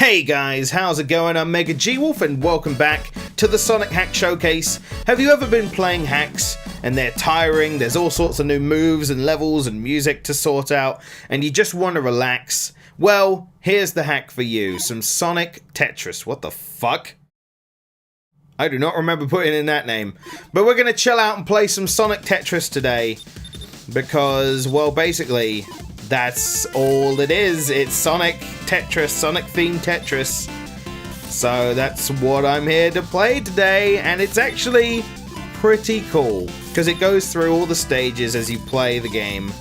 Hey guys, how's it going? I'm MegaGWolf and welcome back to the Sonic Hack Showcase. Have you ever been playing hacks and they're tiring, there's all sorts of new moves and levels and music to sort out, and you just want to relax? Well, here's the hack for you, some Sonic Tetris. What the fuck? I do not remember putting in that name. But we're going to chill out and play some Sonic Tetris today because, well, basically, that's all it is. It's Sonic Tetris, Sonic-themed Tetris. So that's what I'm here to play today, and it's actually pretty cool because it goes through all the stages as you play the game,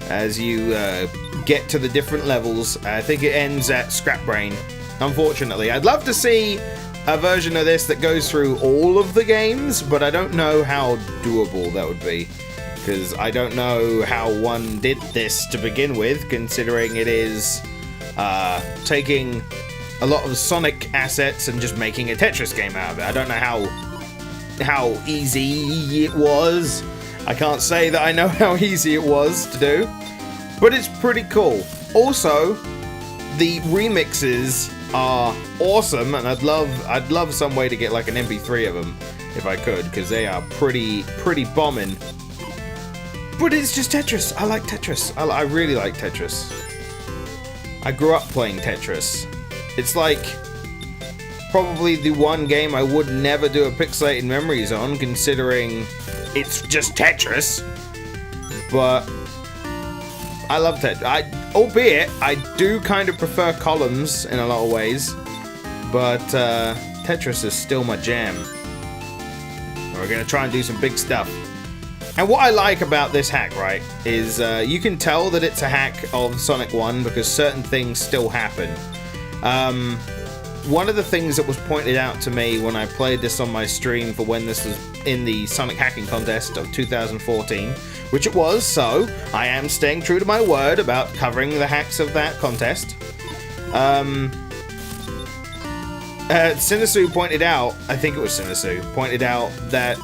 as you get to the different levels. I think it ends at Scrap Brain, unfortunately. I'd love to see a version of this that goes through all of the games, but I don't know how doable that would be, because I don't know how one did this to begin with, considering it is taking a lot of Sonic assets and just making a Tetris game out of it. I don't know how easy it was. I can't say that I know how easy it was to do, but it's pretty cool. Also, the remixes are awesome, and I'd love some way to get like an MP3 of them if I could, because they are pretty bombing. But it's just Tetris. I like Tetris. I really like Tetris. I grew up playing Tetris. It's like probably the one game I would never do a pixelated memories on, considering it's just Tetris. But I love Tetris. Albeit I do kind of prefer columns in a lot of ways, but Tetris is still my jam. We're gonna try and do some big stuff. And what I like about this hack, right, is you can tell that it's a hack of Sonic 1 because certain things still happen. One of the things that was pointed out to me when I played this on my stream for when this was in the Sonic Hacking Contest of 2014, which it was, so I am staying true to my word about covering the hacks of that contest. Sinisu pointed out, I think it was Sinisu, pointed out that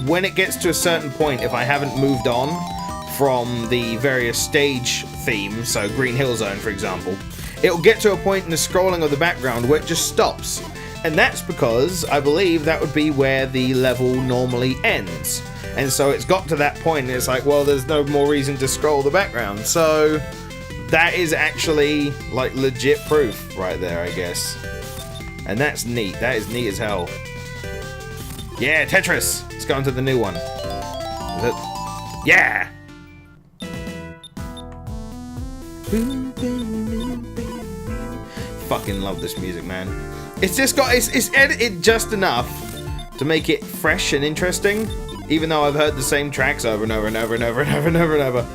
when it gets to a certain point, if I haven't moved on from the various stage themes, so Green Hill Zone for example, it'll get to a point in the scrolling of the background where it just stops. And that's because I believe that would be where the level normally ends. And so it's got to that point and it's like, well, there's no more reason to scroll the background. So that is actually like legit proof right there, I guess. And that's neat. That is neat as hell. Yeah, Tetris! Let's go on to the new one. Yeah! Fucking love this music, man. It's just got, it's edited just enough to make it fresh and interesting, even though I've heard the same tracks over and over and over and over and over and over and over.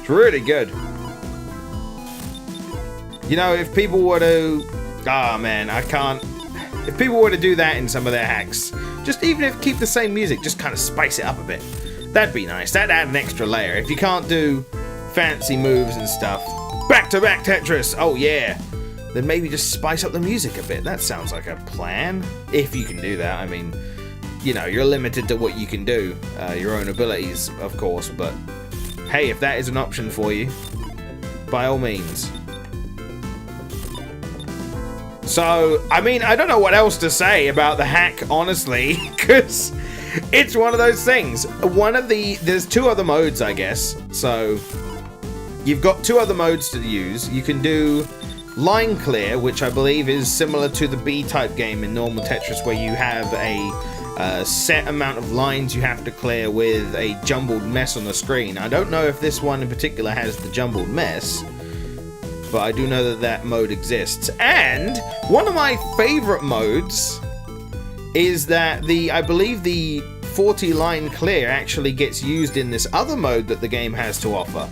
It's really good. You know, if people were to, if people were to do that in some of their hacks, just even if keep the same music, just kind of spice it up a bit, that'd be nice. That'd add an extra layer. If you can't do fancy moves and stuff, back-to-back Tetris, oh yeah, then maybe just spice up the music a bit. That sounds like a plan, if you can do that. I mean, you know, you're limited to what you can do, your own abilities, of course, but hey, if that is an option for you, by all means. So, I mean, I don't know what else to say about the hack, honestly, because it's one of those things. There's two other modes, I guess. So, you've got two other modes to use. You can do line clear, which I believe is similar to the B-type game in normal Tetris, where you have a set amount of lines you have to clear with a jumbled mess on the screen. I don't know if this one in particular has the jumbled mess, but I do know that that mode exists. And one of my favorite modes is that I believe the 40 line clear actually gets used in this other mode that the game has to offer,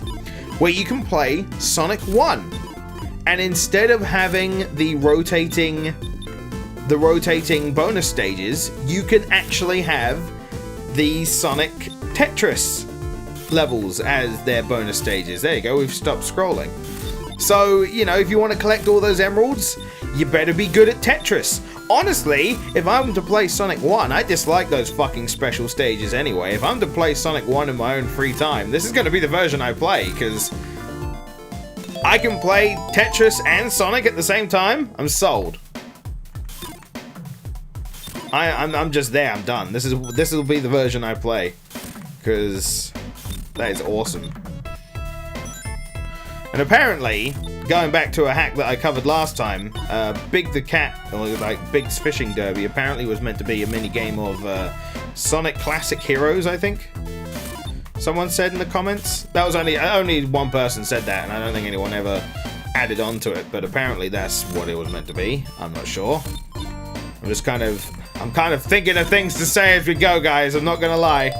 where you can play Sonic 1. And instead of having the rotating bonus stages, you can actually have the Sonic Tetris levels as their bonus stages. There you go, we've stopped scrolling. So, you know, if you want to collect all those emeralds, you better be good at Tetris. Honestly, if I'm to play Sonic 1, I dislike those fucking special stages anyway. If I'm to play Sonic 1 in my own free time, this is going to be the version I play, because I can play Tetris and Sonic at the same time. I'm sold. I'm just there. I'm done. This will be the version I play, because that is awesome. And apparently, going back to a hack that I covered last time, Big the Cat, or like Big's Fishing Derby, apparently was meant to be a mini game of Sonic Classic Heroes, I think. Someone said in the comments. That was only one person said that, and I don't think anyone ever added on to it. But apparently, that's what it was meant to be. I'm not sure. I'm kind of thinking of things to say as we go, guys. I'm not gonna lie.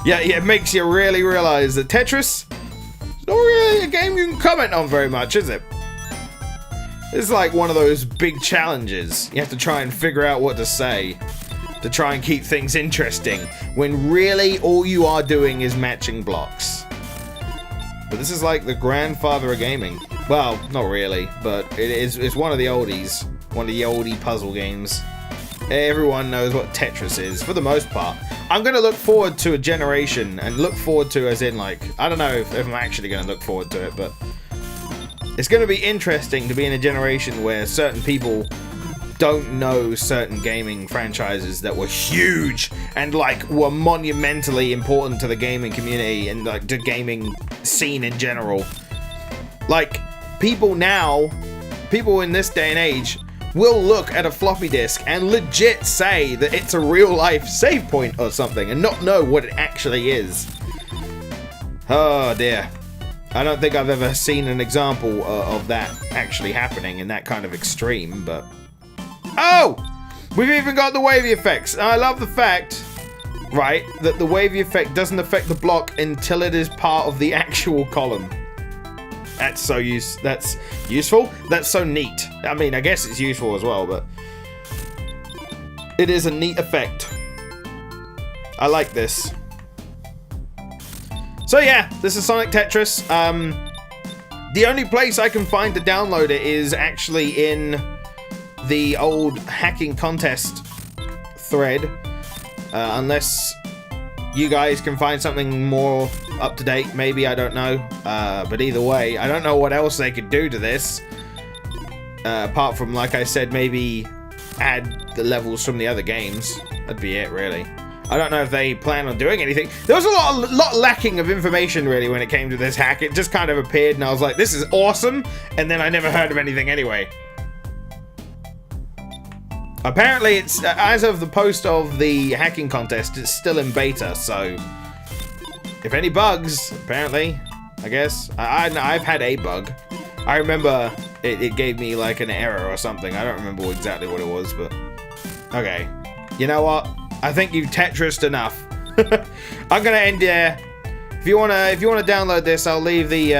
Yeah, it makes you really realize that Tetris is not really a game you can comment on very much, is it? It's like one of those big challenges. You have to try and figure out what to say to try and keep things interesting, when really all you are doing is matching blocks. But this is like the grandfather of gaming. Well, not really, but it's one of the oldies. One of the oldie puzzle games. Everyone knows what Tetris is, for the most part. I'm going to look forward to a generation, and look forward to as in, like, I don't know if I'm actually going to look forward to it, but it's going to be interesting to be in a generation where certain people don't know certain gaming franchises that were huge and, like, were monumentally important to the gaming community and, like, the gaming scene in general. Like, people in this day and age will look at a floppy disk and legit say that it's a real-life save point or something and not know what it actually is. Oh dear. I don't think I've ever seen an example of that actually happening in that kind of extreme, but... Oh! We've even got the wavy effects. I love the fact, right, that the wavy effect doesn't affect the block until it is part of the actual column. That's useful. That's so neat. I mean, I guess it's useful as well, but it is a neat effect. I like this. So yeah, this is Sonic Tetris. The only place I can find to download it is actually in the old hacking contest thread, unless you guys can find something more up to date, maybe, I don't know. But either way, I don't know what else they could do to this. Apart from, like I said, maybe add the levels from the other games. That'd be it, really. I don't know if they plan on doing anything. There was a lot lacking of information, really, when it came to this hack. It just kind of appeared, and I was like, this is awesome, and then I never heard of anything anyway. Apparently, it's as of the post of the hacking contest, it's still in beta, so if any bugs, apparently, I guess. I've had a bug. I remember it gave me like an error or something. I don't remember exactly what it was, but okay. You know what? I think you've Tetrised enough. I'm gonna end there. If you wanna download this, I'll leave the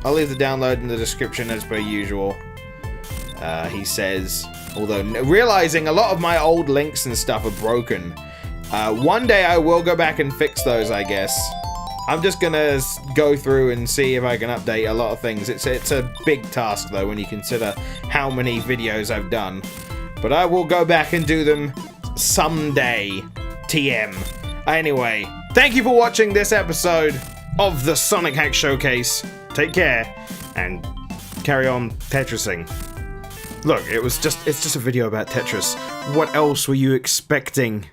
download in the description as per usual. He says, although realizing a lot of my old links and stuff are broken. One day I will go back and fix those, I guess. I'm just gonna go through and see if I can update a lot of things. It's a big task, though, when you consider how many videos I've done. But I will go back and do them someday. TM. Anyway, thank you for watching this episode of the Sonic Hack Showcase. Take care, and carry on Tetrising. Look, it's just a video about Tetris. What else were you expecting?